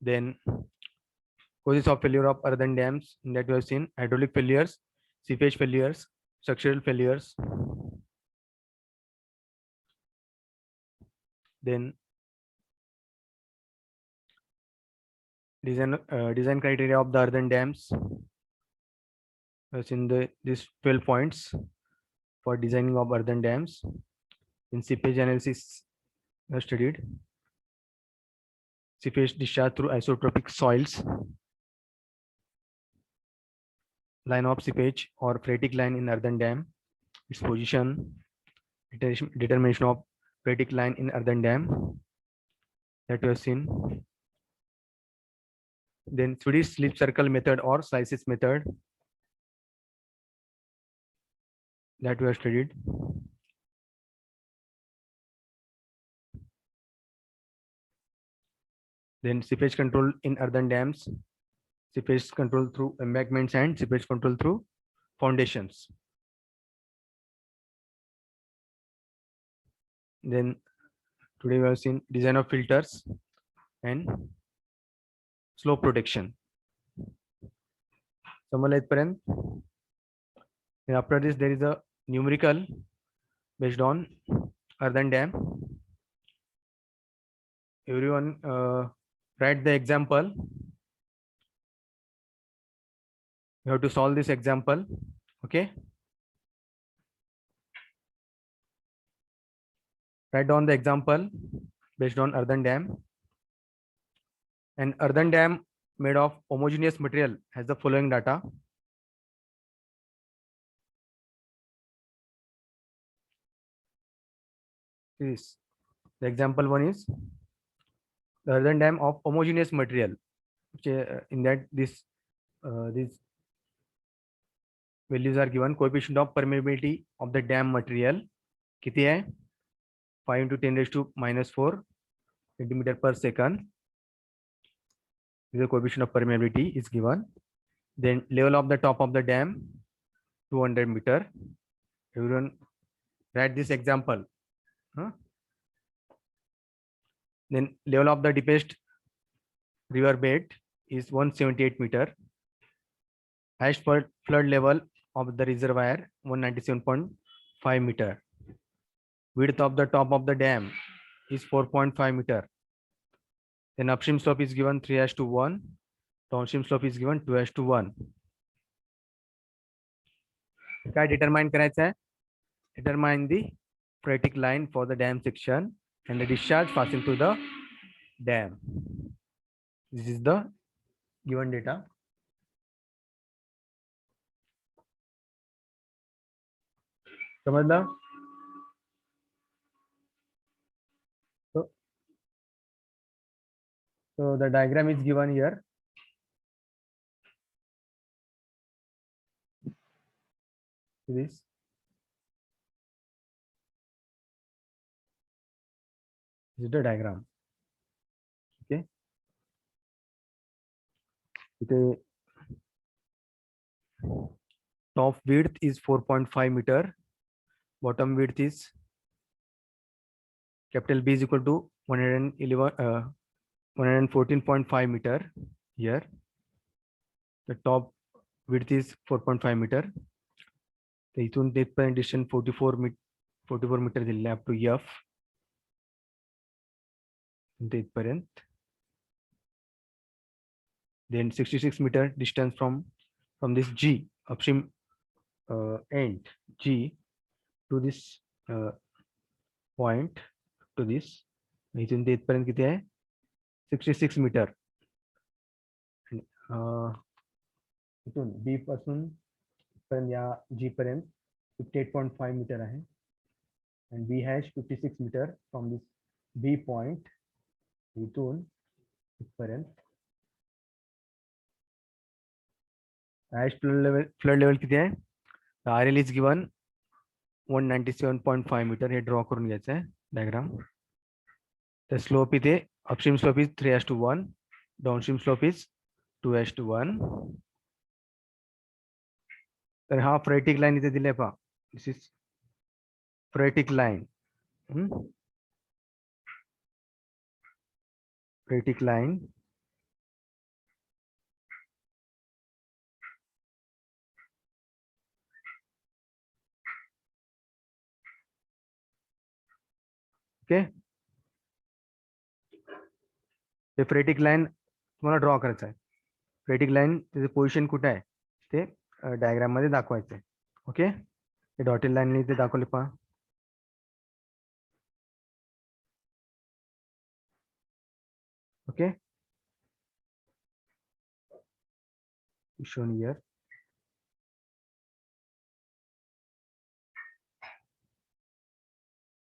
Then causes of failure of earthen dams that we have seen: hydraulic failures, seepage failures, structural failures. Then design criteria of the earthen dams. As in these 12 points for designing of earthen dams. In seepage analysis, we have studied seepage discharge through isotropic soils, line of seepage or phreatic line in earthen dam, its position, determination of phreatic line in earthen dam that we have seen. Then Swedish slip circle method or slices method that we have studied. Then seepage control in earthen dams, seepage control through embankments and seepage control through foundations. Then today we have seen design of filters and slope protection. Then after this there is a numerical based on earthen dam. Everyone write the example. You have to solve this example. Okay. Write down the example based on earthen dam. An earthen dam made of homogeneous material has the following data. This the example one is the earthen dam of homogeneous material. In that these values are given. Coefficient of permeability of the dam material कितनी है? 5 into 10 raised to minus 4 centimeter per second. The coefficient of permeability is given. Then level of the top of the dam 200 meter. Everyone write this example. Then level of the deepest river bed is 178 meter. Highest flood level of the reservoir 197.5 meter. Width of the top of the dam is 4.5 meter. Then upstream slope is given 3:1. Downstream slope is given 2:1. क्या determine करायचं है? Determine the phreatic line for the dam section and the discharge passing through the dam. This is the given data. समझ लो? So the diagram is given here. This is the diagram. Okay. The top width is 4.5 meter. Bottom width is capital B is equal to 114.5 meter here. The top width is 4.5 meter. The इथून तेथपर्यंत distance 44 meter दिलेलं up to F. तेथपर्यंत. Then 66 meter distance from this G upstream end G to this point to this. इथून तेथपर्यंत किती आहे? 66 meter. इथून B पासून या G पर्यंत 58.5 meter आहे. And B has 56 meter from this B point इथून इथपर्यंत. Highest flood level किती आहे? RL is given 197.5 meter. हे ड्रॉ करून घ्यायचं आहे डायग्राम. The slope इथे upstream slope is 3:1. Downstream slope is 2:1. तर हा phreatic line इथे दिले पहा. This is phreatic line. Phreatic line okay. ते फ्रेटिक लाईन तुम्हाला ड्रॉ करायचं आहे. फ्रेटिक लाईन त्याचं पोझिशन कुठे आहे ते डायग्राम मध्ये दाखवायचं आहे. ओके. ते डॉटेड लाईन इथे दाखवले पहा. Okay. shown here.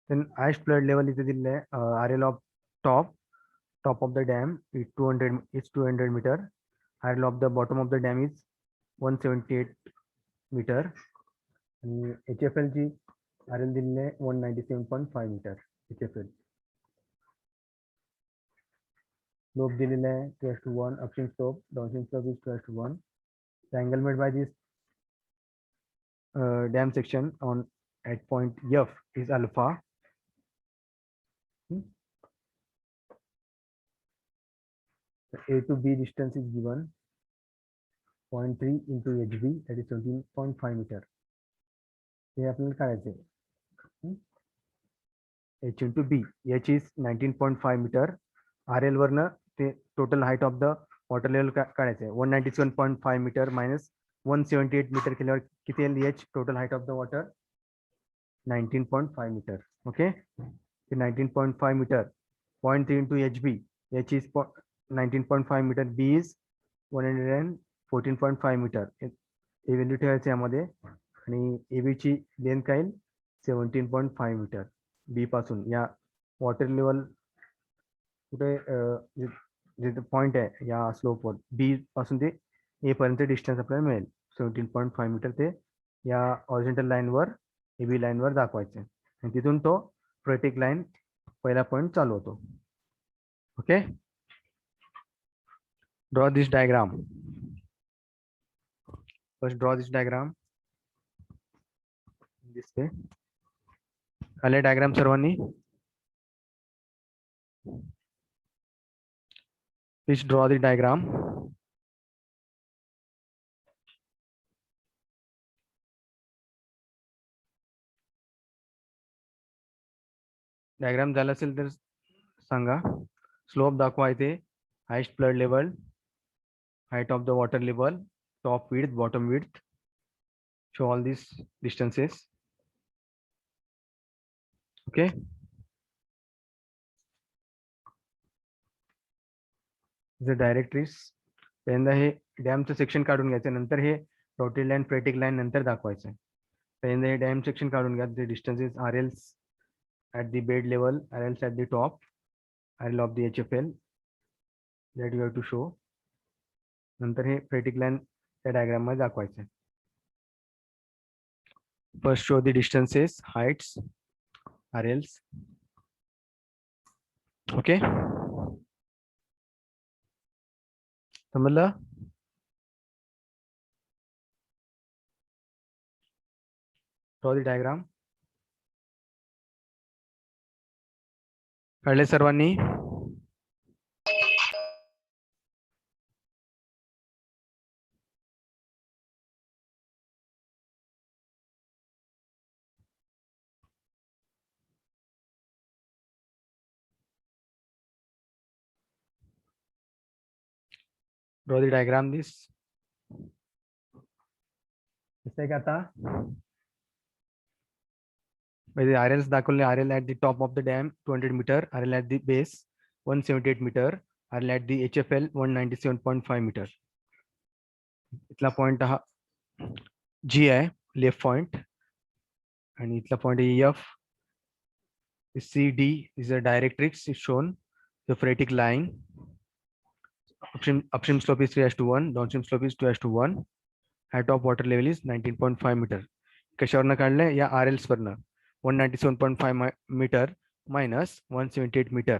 Then highest flood level इथे दिलेलं आहे. RL of top of the dam is 200 meter. RL of the bottom of the dam is 178 meter. आणि HFL ची RL दिलेली आहे 197.5 meter HFL. Slope दिलेला आहे 2:1. Upstream slope, downstream slope is 2:1. The angle made by this dam section on at point F is alpha. The A to B distance is given 0.3 into HB, that is 17.5 meter. हे आपल्याला काढायचे. H into B. H is 19.5 meter. RL वरनं ते total height of the water level काढायचे. 197.5 meter minus 178 meter केल्यावर किती येईल H total height of the water? 19.5 meter. Okay. 19.5 meter. 0.3 into HB. H is 19.5 meter. B is 114.5 meter. हे value ठेवायचे यामध्ये. आणि AB ची लेंथ काय येईल 17.5 मीटर. बी पासून या वॉटर लेवल कुठे जिथे पॉइंट आहे या स्लोपवर बी पासून ते ए पर्यंत डिस्टन्स आपल्याला मिळेल 17.5 मीटर. ते या ऑरिजिनल लाईनवर AB लाईनवर दाखवायचे आणि तिथून तो फ्रेटिक लाईन पहिला पॉइंट चालू होतो. Okay. Draw this diagram. First draw this diagram this way. आले डायग्राम सर्वांनी. Please draw the diagram. Diagram झाला असेल तर सांगा. स्लोप दाखवा इथे. Highest flood level, height of the water level, top width, bottom width. Show all these distances. Okay. The directrix. पहिल्यांदा हे डॅमचं section काढून घ्यायचं, नंतर हे डॉटेड लाईन फ्रेटिक लाईन नंतर दाखवायचं. पहिल्यांदा हे डॅम सेक्शन काढून घ्या. The distances RLs at the bed level, RLs at the top, RL of the HFL that you have to show. नंतर हे फ्रेटिक लाईन त्या डायग्राम मध्ये दाखवायचं. First show the distances, heights, RLs. Okay. समजलं? Draw the diagram. कळले सर्वांनी? Draw the diagram this. दिसतंय का आता? म्हणजे RLs दाखवले. RL at the top of the dam 200 meter, RL at the base 178 meter, RL at the HFL 197.5 meter. इथला point हा G आहे, लेफ्ट पॉइंट. आणि इथला point F. CD is a directrix is shown. The phoretic line. Upstream slope is 3:1, downstream slope is 2:1. Height of water level is 19.5 meter. कशावरनं काढलंय? या RLs वरनं. 197.5 meter minus 178 meter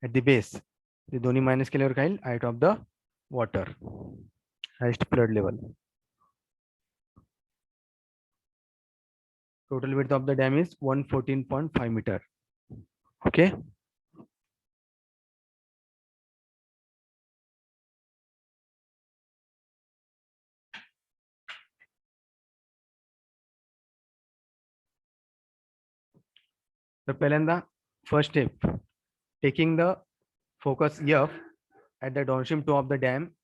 at the base. ते दोन्ही minus केल्यावर काय येईल? height of the water, highest flood level. Total width of the dam is 114.5 meter. Okay. तर पहिल्यांदा First step, taking the focus F at the downstream toe of the dam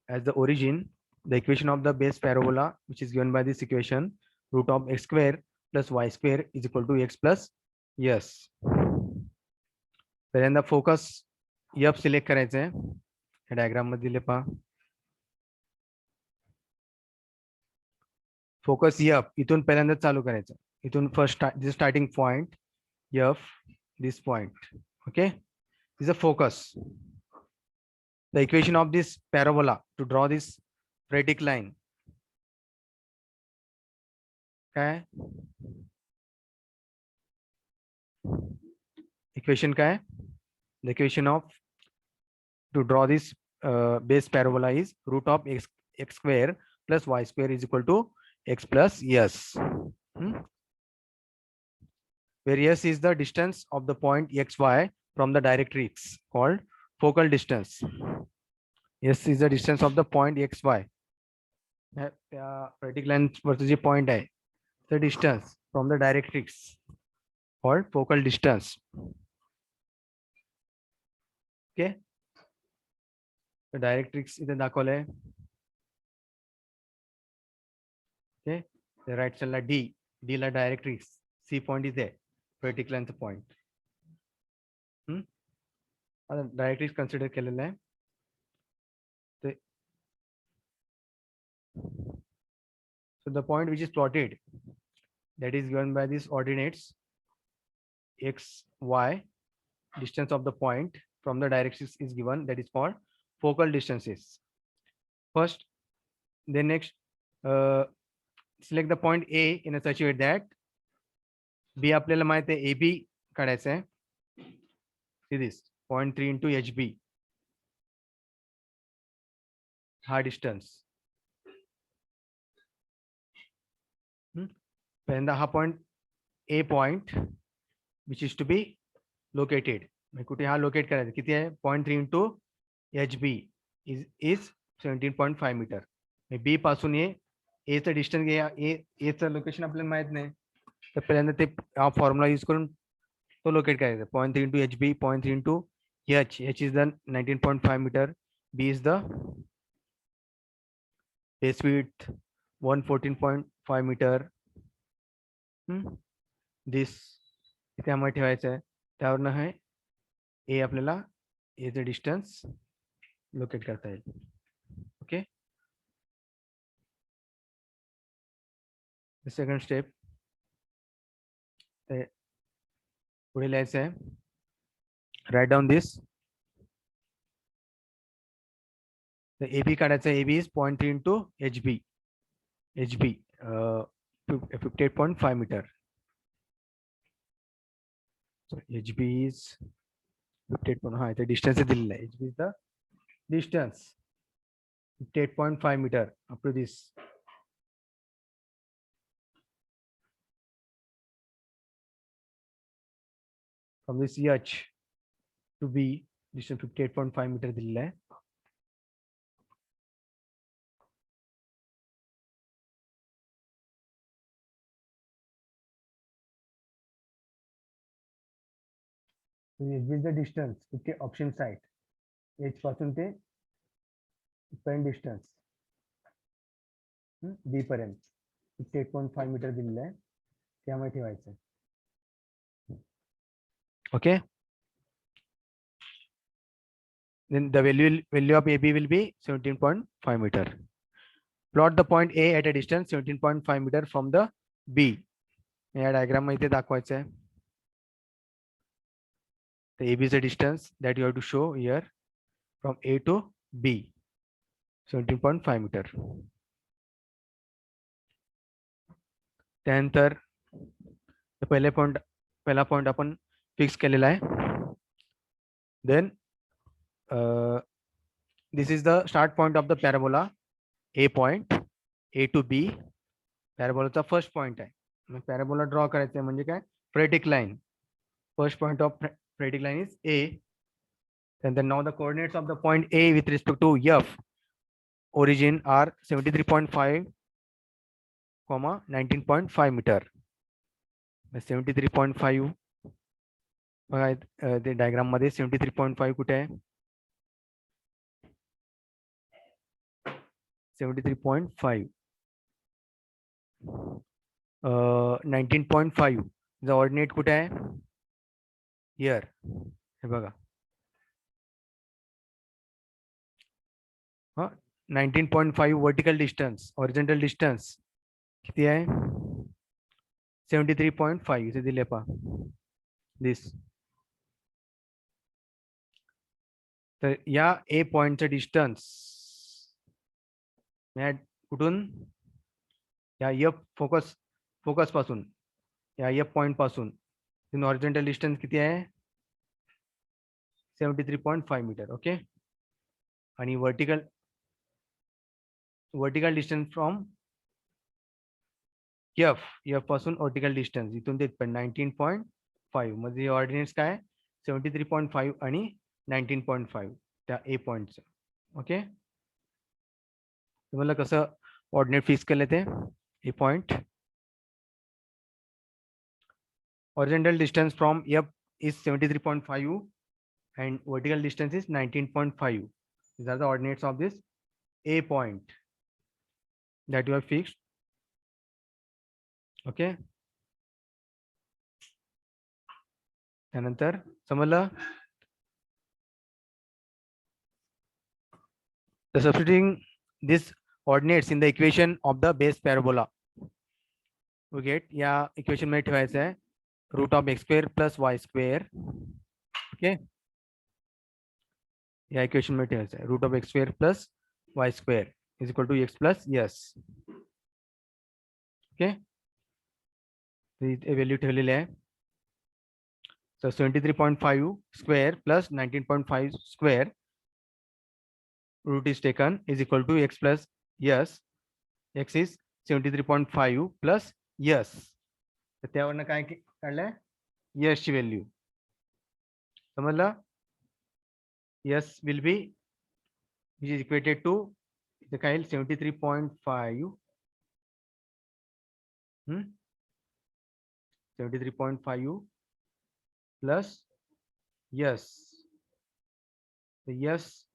as the origin, the equation of the base parabola, which is given by this equation, root of x square plus y square is equal to x plus yes. पहिल्यांदा focus F select करायचं आहे, हे diagram मध्ये दिले पहा. Focus F इथून पहिल्यांदा चालू करायचं, इथून first starting point F, this point. Okay, this is a focus. The equation of this parabola to draw this vertic line. Okay, equation क्या है? The equation of to draw this base parabola is root of x square plus y square is equal to x plus s. Where s is the distance of the point xy from the directrix called focal distance. S is the distance of the point xy. Vertic line versus the point है, the distance from the directrix called focal distance. Okay, the directrix इथे दाखवलंय. Okay, the right side La D La directrix, C point is there, vertic line point. आता directrix consider केलेलं आहे. So the point which is plotted, that is given by these ordinates x, y, distance of the point from the directrix is given, that is called focal distances. First, then next, select the point A in a such way that B आपल्याला माहित आहे AB काढायचं आहे. See this 0.3 into HB, हा distance. पहिल्यांदा हा point A point which is to be located, कुठे हा locate करायचा, किती आहे 0.3 into HB is 17.5 meter. B पासून ये A चं डिस्टन्स घ्या, A चं लोकेशन आपल्याला माहित नाही, तर पहिल्यांदा ते हा फॉर्म्युला यूज करून तो लोकेट करायचा. 0.3 into HB, 0.3 into H is the 19.5 meter, B is the base width 114.5 meter. This इथे आम्हाला ठेवायचं आहे, त्यावरनं आहे A आपल्याला A चं डिस्टन्स लोकेट करता येईल. ओके, the second step, पुढे लिहायचं आहे, write down this. The AB काढायचं, AB is 0.3 into HB, HB 58.5 meter. So HB is 58. हाँ, इथे distance दिलेलं आहे. HB is the distance 58.5 meter up to this. From this H to B, distance 58.5 meter दिलेला आहे. HB is the distance, okay, option side. H पासून ते point distance B पर्यंत 58.5 metre दिलेलं आहे, त्यामुळे ठेवायचं. Okay, then the value of AB will be 17.5 meter. Plot the point A at a distance 17.5 meter from the B. या diagram मध्ये दाखवायचं आहे. The AB is the distance that you have to show here from A to B, 17.5 meter. त्यानंतर पहिला point आपण fix केलेला आहे. Then this is the start point of the parabola, A point, A to B. पॅराबोलाचा first point आहे. मग parabola draw करायचं आहे म्हणजे काय, vertic line. First point of vertic line is A. And then now the coordinates of the point A with respect to F origin are 73.5, 19.5 meter. 73.5 बघा ते diagram मध्ये 73.5 कुठे आहे? 73.5 19.5 चा ऑर्डिनेट कुठे आहे? हियर. हे बघा, हा 19.5 वर्टिकल डिस्टन्स, हॉरिझॉन्टल डिस्टन्स किती आहे? 73.5 इथे दिले पहा दिस. तर या ए पॉइंटचं डिस्टन्स कुठून, या एफ फोकस पासून, या एफ पॉइंट पासून हॉरिझॉन्टल डिस्टन्स किती आहे? 73.5 मीटर. ओके. आणि वर्टिकल डिस्टन्स फ्रॉम एफ पासून वर्टिकल डिस्टन्स इथून ते 19.5 मध्ये ऑर्डिनेट्स काय? 73.5 आणि 19.5 त्या ए पॉइंटचं. ओके. तुम्हाला कसं ऑर्डिनेट फिक्स केलं ते? ए point, horizontal distance from F is 73.5 and vertical distance is 19.5. These are the ordinates of this A point that you have fixed. Okay. त्यानंतर समजलं? The substituting these ordinates in the equation of the base parabola, we get या equation मध्ये ठेवायचं आहे root of X square plus Y square. Okay. या equation मध्ये ठेवायचं आहे root of X square plus Y square is equal to X plus yes. Okay. Value ठेवलेली आहे. So 73.5 square plus 19.5 square root is taken is equal to x plus yes. X is 73.5 plus yes. तर त्यावरनं काय काढलंय? Yes ची value. समजलं? Yes will be which is equated to इथे काय येईल? 73.5 73.5 प्लस यस. यस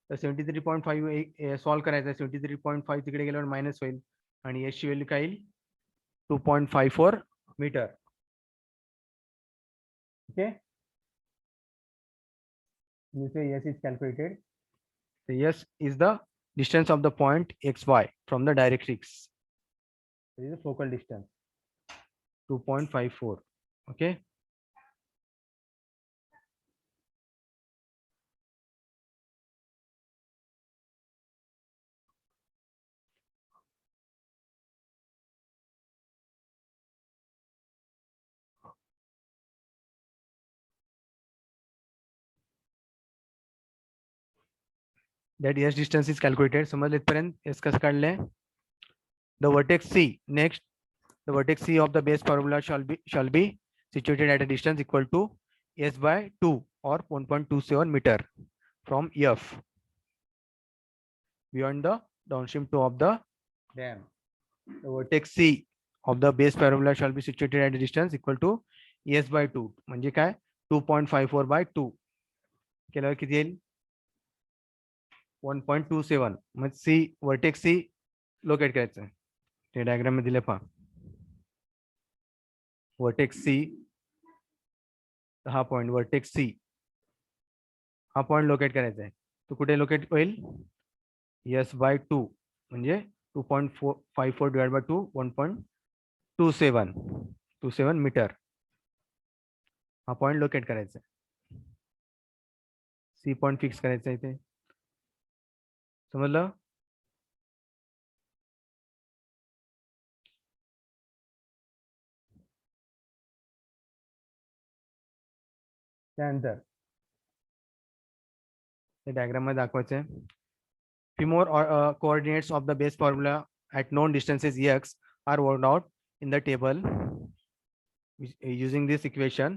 73.5 सॉल्व करायचं आहे. 73.5 तिकडे गेल्यावर मायनस होईल आणि एस ची व्हॅल्यू काय येईल? 2.54 meter. Okay. You say yes is calculated. So yes is the distance of the point xy from the directrix. This is the focal distance 2.54. Okay. That yes distance is calculated. समजले इथपर्यंत? yes कसं काढलंय? The vertex C next, the vertex C of the base parabola shall be situated at a distance equal to s by 2 or 1.27 meter from F beyond the downstream toe of the dam. The vertex C of the base parabola shall be situated at a distance equal to s by 2 म्हणजे काय? 2.54 by 2 केल्यावर किती येईल? 1.27. मग सी vertex सी locate करायचं. ते diagram मध्ये दिले पहा. वर्टेक्स सी, हा पॉइंट वर्टेक्स सी, हा पॉइंट लोकेट करायचा आहे. तो कुठे लोकेट होईल? एस बाय 2 म्हणजे 2.54 डिवाइड बाय 2 1.27 मीटर. हा पॉइंट लोकेट करायचा आहे. सी पॉइंट फिक्स करायचा आहे इथे. समजलं? त्यानंतर ते डायग्राम मध्ये दाखवायचं आहे. Few more coordinates of the base formula at known distances x are worked out in the table using this equation.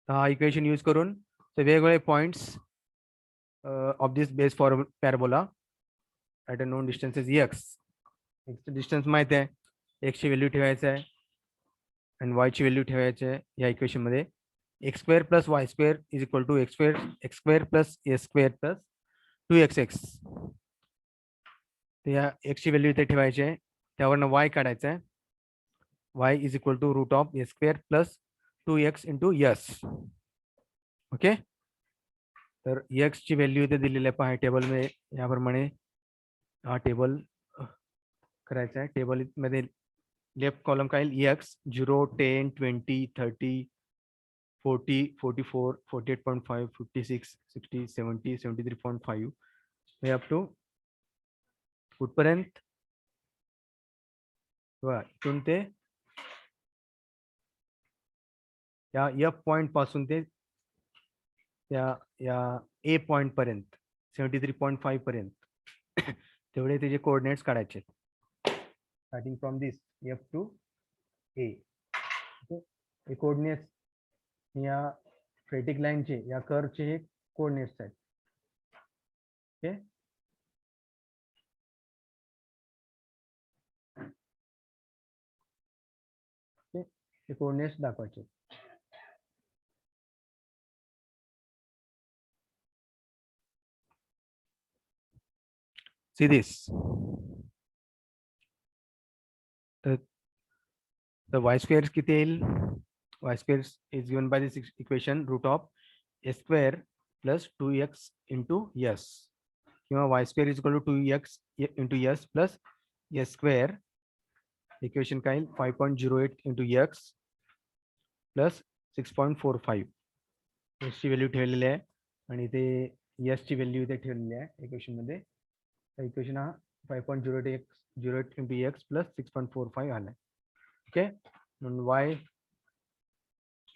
हा इक्वेशन यूज करून वेगवेगळे points of this base parabola at a known distances x. x distance माहिती आहे, x ची value ठेवायचं आहे आणि y ची व्हॅल्यू ठेवायची आहे या इक्वेशन मध्ये. x square plus y square is equal to x square plus a square plus 2xx. तर या x ची व्हॅल्यू इथे ठेवायची आहे, त्यावरनं y काढायचं आहे. y is equal to root of a square plus 2x into s. Okay, तर x ची व्हॅल्यू इथे दिलेली आहे पहा टेबल मध्ये, याप्रमाणे हा टेबल करायचा आहे. टेबल मध्ये लेफ्ट कॉलम काय येईल, x 0 10 20 30 40 44 48.5 56 60 70 73.5 हे अप टू कुठपर्यंत, इथून ते या एफ पॉइंट पासून ते या ए पॉइंट पर्यंत 73.5 पर्यंत तेवढे त्याचे कोऑर्डिनेट्स काढायचे, starting from this F to A. हे कोऑर्डिनेट्स या फ्रेटिक लाईनचे, या कर्वचे हे कोऑर्डिनेट्स आहेत. ओके, हे कोऑर्डिनेट्स दाखवायचे. See this. The y square किती येईल, y square is given by this equation root of a square plus 2x into s, किंवा y square is equal to 2x into s plus s square. Equation काय येईल 5.08 into x plus 6.45. s ची value ठेवलेली आहे आणि इथे s ची value इथे ठेवलेली आहे इक्वेशन मध्ये. इक्वेशन हा 5.08 into x plus 6.45 आलाय. ओके, म्हणून y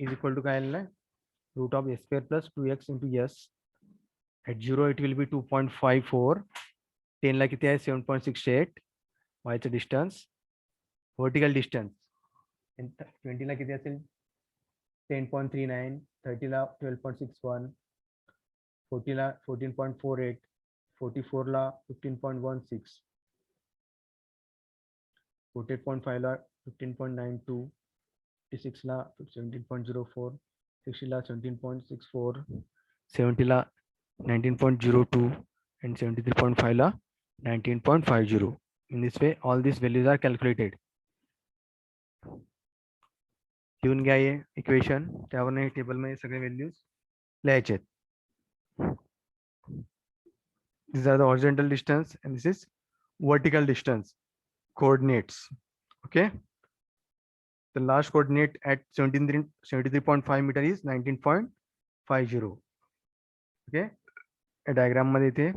is equal to काय आलेलं आहे, root of s square plus 2x into s. At 0 it will be 2.54. 10 ला किती आहे 7.68. y चं डिस्टन्स, वर्टिकल डिस्टन्स 20 ला किती असेल 10.39, 30 ला 12.61, 40 ला 14.48, 44 ला 15.16, 48.5 ला 15.92, 56 ला 17.04, 60 ला 17.64, 70 ला 19.02 and 73.5 La 19.50. In this way all these values are calculated. लिहून घ्या हे इक्वेशन, त्यावरून हे टेबल मध्ये सगळे व्हॅल्यूज लिहायचे आहेत. These are the horizontal distance and this is vertical distance coordinates. Okay, the last coordinate at 73.5 meter is 19.50. Okay, या diagram मध्ये इथे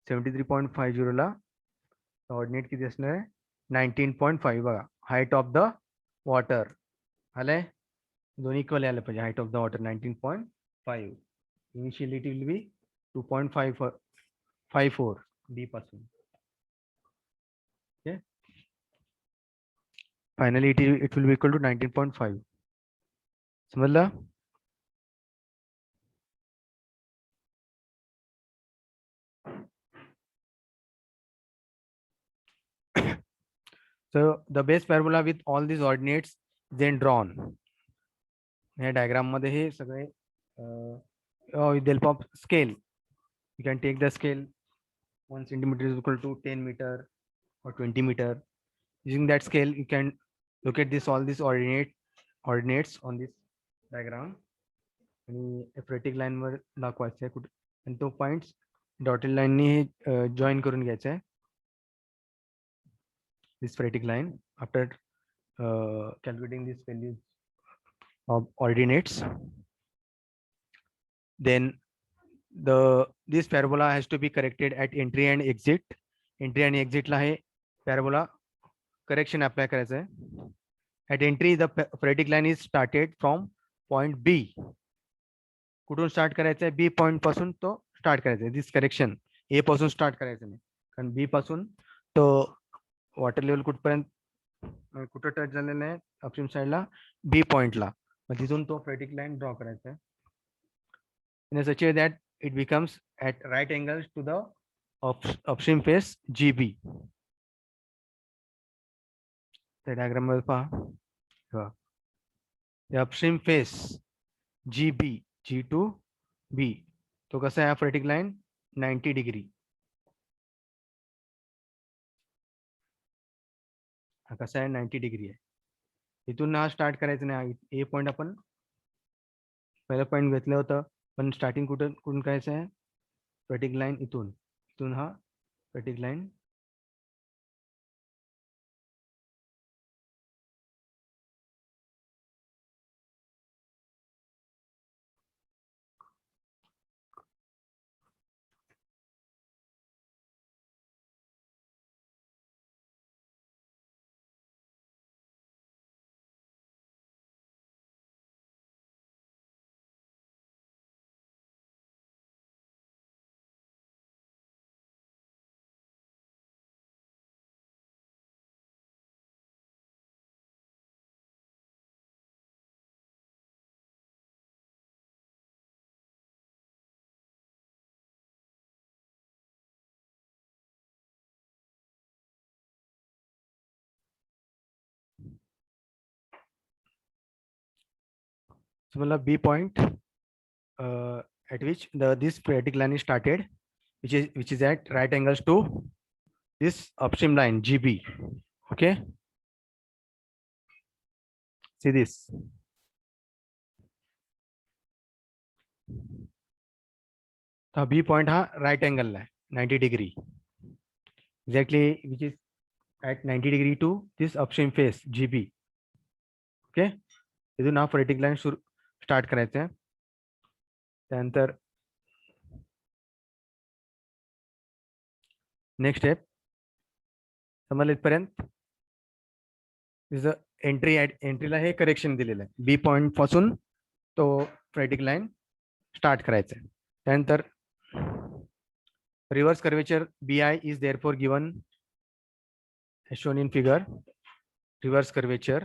73.50 ला कोऑर्डिनेट किती असणार आहे 19.5. बघा, हाईट ऑफ द वॉटर आलंय, दोन्ही इक्वल आलं पाहिजे. Height of the water 19.5. Initially it will be 2.54 D पासून. Okay, finally it will be equal to 19.5. समजलं? So the base parabola with all these ordinates then drawn. या diagram मध्ये हे सगळे with the help of scale you can take the scale. 1 centimeter is equal to 10 meter or 20 meter. Using that scale you can look at this, all these ordinates on this diagram आणि फ्रेटिक line वर दाखवायचं आहे कुठे, आणि तो points dotted line ने join करून घ्यायचा आहे. This phoretic line after calculating these values of ordinates, then this parabola has to be corrected at entry and exit. Entry and exit La hey parabola correction apply करायचं आहे. At entry the phoretic line is started from point B. कुठून start करायचं आहे, B point पासून तो start करायचा आहे. This correction A पासून स्टार्ट करायचं नाही, कारण B पासून तो वॉटर लेवल कुठपर्यंत कुठं टच झालेलं आहे अपस्ट्रीम साइडला बी पॉइंटला, मग तिथून तो फ्रेटिक लाईन ड्रॉ करायचा आहे in such way that it becomes at right angles to the upstream face GB. त्या डायग्राम मध्ये पहा, upstream face G B, G to B, तो कसं आहे ऑपरेटिंग लाईन 90 डिग्री. हा कसा आहे 90 डिग्री आहे. इथून हा स्टार्ट करायचं नाही. ए पॉईंट आपण पहिलं पॉईंट घेतलं होतं, पण स्टार्टिंग कुठून करायचं आहे. ऑपरेटिंग लाईन इथून, इथून हा ऑपरेटिंग लाईन मतलब B point at which this phreatic line is started, which is at right angles to this upstream line GB. Okay, see this. So B point ha right angle line 90 degree, exactly, which is at 90 degree to this upstream face GB. Okay, इथून हा phreatic line start करायचं आहे. त्यानंतर next step समजलं इथपर्यंत. एंट्रीला हे correction दिलेलं आहे. B point पासून तो फ्रेटिक लाईन स्टार्ट करायचं आहे. त्यानंतर reverse curvature B I is there for given as shown in figure. Reverse curvature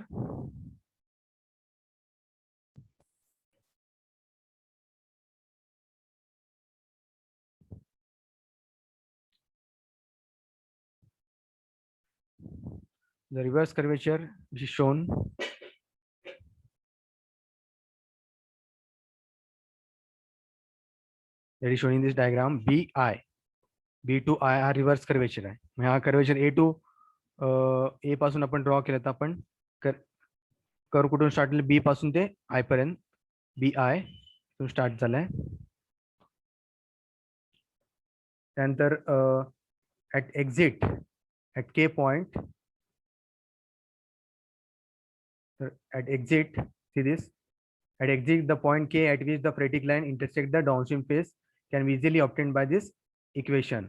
the reverse curvature which is shown that is shown in this diagram. B to I हा reverse curvature आहे. मग हा curvature ए पासून आपण draw केलं तर आपण curve कुठून start केलं, बी पासून ते आय पर्यंत. बी आय स्टार्ट झालाय. त्यानंतर at exit at K point, at exit, see this, at exit the point K at which the phreatic line intersect the downstream face can be easily obtained by this equation.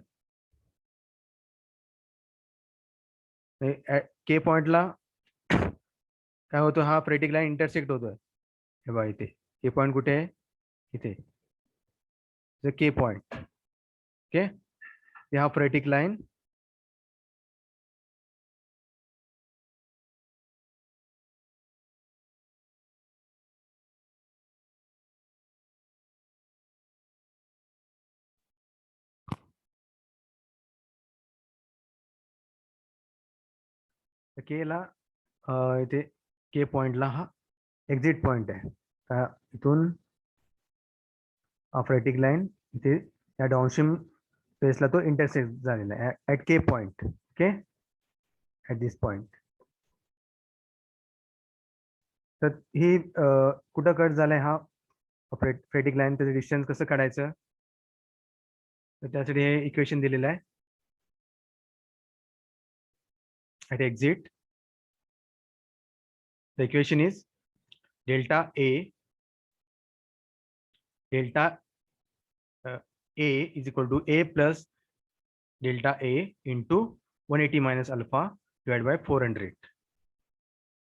K point ला काय होतं, हा phreatic line intersect होतोय. हे बघा इथे K point कुठे आहे, इथे K point. Okay, हा phreatic line K ला इथे K point ला हा एक्झिट पॉइंट आहे. इथून फ्रेटिक लाईन इथे या डाउनस्ट्रीम फेसला तो इंटरसेक्ट झालेला आहे ऍट के point. Okay, at this point. तर ही कुठं कट झालाय हा फ्रेटिक लाईन, त्याचं डिस्टन्स कसं काढायचं, तर त्यासाठी हे इक्वेशन दिलेलं आहे. At exit the equation is delta A is equal to A plus delta A into 180 minus alpha divided by 400.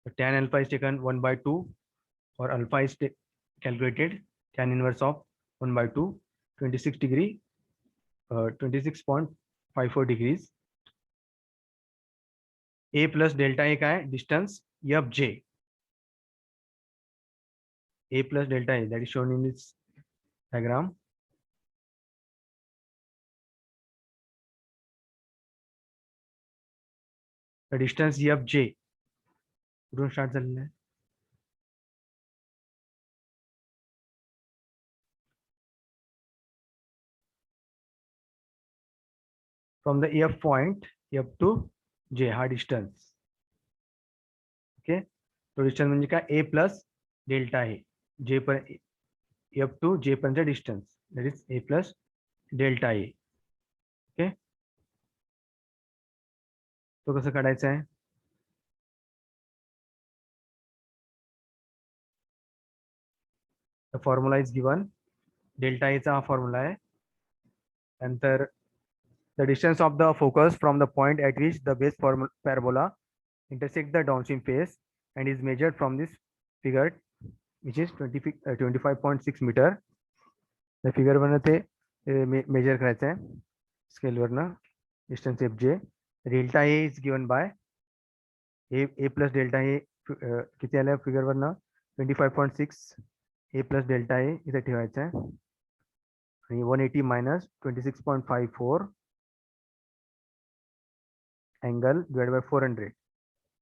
So tan alpha is taken 1 by 2, or alpha is calculated tan inverse of 1 by 2, 26 degree, 26.54 degrees. A plus delta A का है distance FJ. A plus delta A that is shown in this diagram. The distance FJ कुठून start झालेलं आहे, from the F point F to J हा distance. Okay, तो distance म्हणजे काय, ए plus delta आहे जे पण एफ टू जे पर्यंत distance, that is a plus delta A. Okay, तो कसं काढायचा आहे. The formula is given. Delta एचा हा फॉर्म्युला आहे. नंतर the distance of the focus from the point at which the base parabola intersect the downstream face and is measured from this figure, which is 25.6 meter. The figure वरनं ते major करायचं आहे scale वरनं. Distance F J. Delta A is given by A plus delta A किती आलं figure वरनं 25.6 ए plus delta ए इथे ठेवायचं आहे आणि 180 मायनस 26.54 angle divided by 400.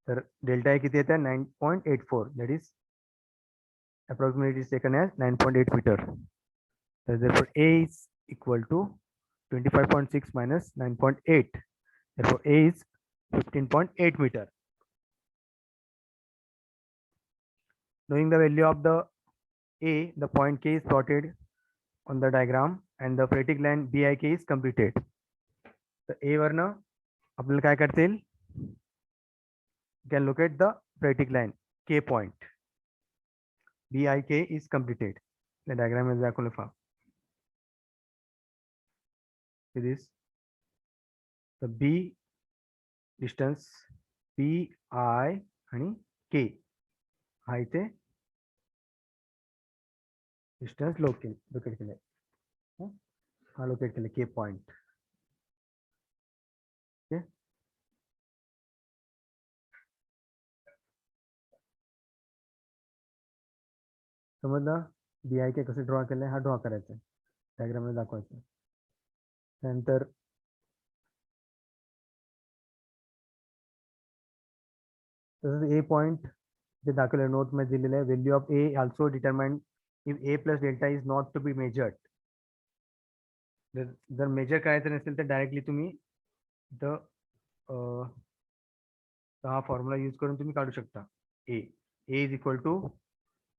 तर डेल्टा ए किती येतं 9.84, that is approximately is taken as 9.8 meter. So therefore A is equal to 25.6 minus 9.8. Therefore A is 15.8 meter. Knowing the value of the A, the point K is plotted on the diagram and the phatic line BIK is completed. So A वरनं आपल्याला काय करता येईल, you can locate the phatic line K point. BIK is completed. The diagram is दाखवलं पहा. It is the B distance PI आणि K हा इथे डिस्टन्स लोकेट केले, हा लोकेट केले K पॉइंट. ओके, समजलं. BIK कसं ड्रॉ केलंय, हा ड्रॉ करायचा आहे, डायग्राम मध्ये दाखवायचं. नंतर तसंच ए पॉइंट जे दाखवलं नोट मध्ये दिलेलं आहे. Value of A also determined if A plus delta is not to be measured. जर मेजर करायचं नसेल तर डायरेक्टली तुम्ही हा फॉर्म्युला यूज करून तुम्ही काढू शकता. A is equal to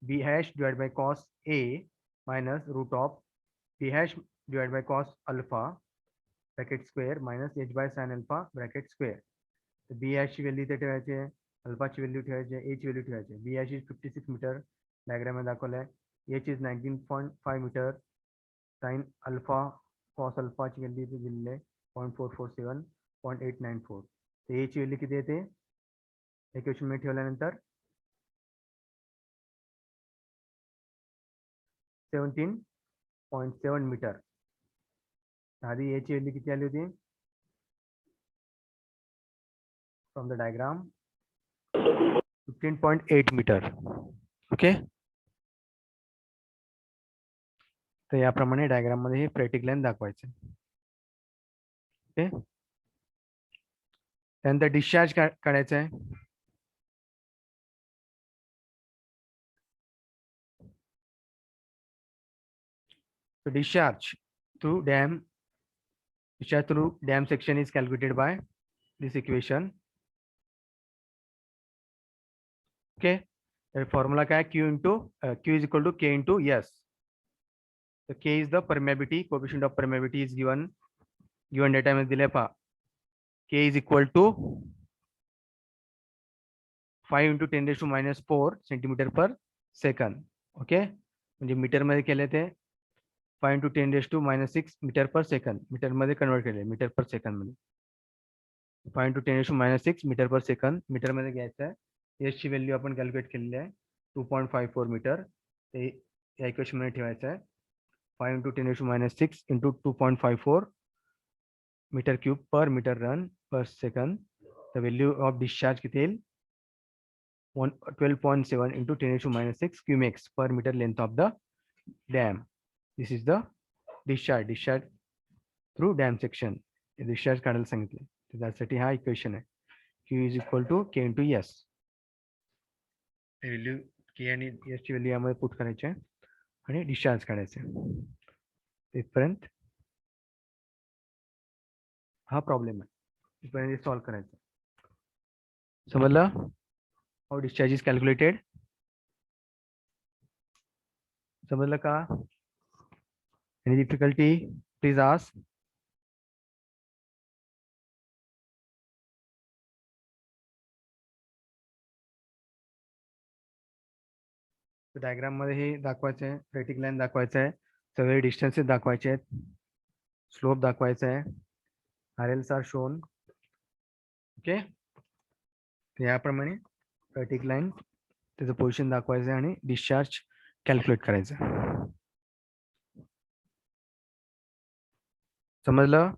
b hash divide by cos a minus root of b hash divide by cos alpha bracket square minus h by sine alpha bracket square. तर b हॅशची value इथे ठेवायची आहे, अल्फाची value ठेवायची आहे, Aichi value ठेवायची आहे. B hash is 56 metre diagram मध्ये दाखवलं आहे. H is 19.5 metre. Sine alpha cos अल्फाची व्हॅल्यू इथे दिलेली आहे 0.447 0.894. तर एची व्हॅल्यू किती येते इक्वेशन मध्ये ठेवल्यानंतर 17.7 मीटर. आधी एची व्हॅल्यू किती आली होती from the diagram 15.8 meter. Okay, तर याप्रमाणे डायग्राम मध्ये हे फ्रेटिक लाईन दाखवायचे. ओके, त्यानंतर डिस्चार्ज काढायचं आहे. So discharge through dam section is calculated by this equation. Okay, the formula क्या है, Q is equal to K into S. So K is the permeability, coefficient of permeability is given data में दिले पा. K is equal to 5 into 10 raised to minus 4 centimeter per second. Okay, म्हणजे metre मध्ये केले ते 5 into 10 raised to minus 6 meter per second, meter मध्ये convert केले meter per second मध्ये. 5 into 10 raised to minus 6 meter per second meter मध्ये घ्यायचं आहे. एस ची व्हॅल्यू आपण कॅल्क्युलेट केलेली आहे 2.54 मीटर. ते या इक्वेशन मध्ये ठेवायचं आहे. 5 into 10 raised to minus 6 into 2.54 metre cube पर मीटर रन पर second. The value of discharge किती येईल 12.7 into 10 raised to minus 6 cumex per meter length of the dam. This is the discharge through dam section. Discharge काढायला सांगितले, त्यासाठी हा equation आहे. Q is equal to K into S. Value K आणि S ची value यामध्ये put करायची आहे आणि डिस्चार्ज काढायचे. इथपर्यंत हा प्रॉब्लेम आहे, इथपर्यंत सॉल्व्ह करायचं. समजलं? हाऊ डिस्चार्ज इज कॅल्क्युलेटेड. समजलं का? Any difficulty please ask. Diagram मध्ये हे दाखवायचं आहे, रेटिक लाईन दाखवायचं आहे, सगळे डिस्टन्सेस दाखवायचे आहेत, स्लोप दाखवायचा आहे, RLs आर शोन. ओके, याप्रमाणे रेटिक लाईन त्याचं पोझिशन दाखवायचं आणि डिस्चार्ज कॅल्क्युलेट करायचं. समजलं?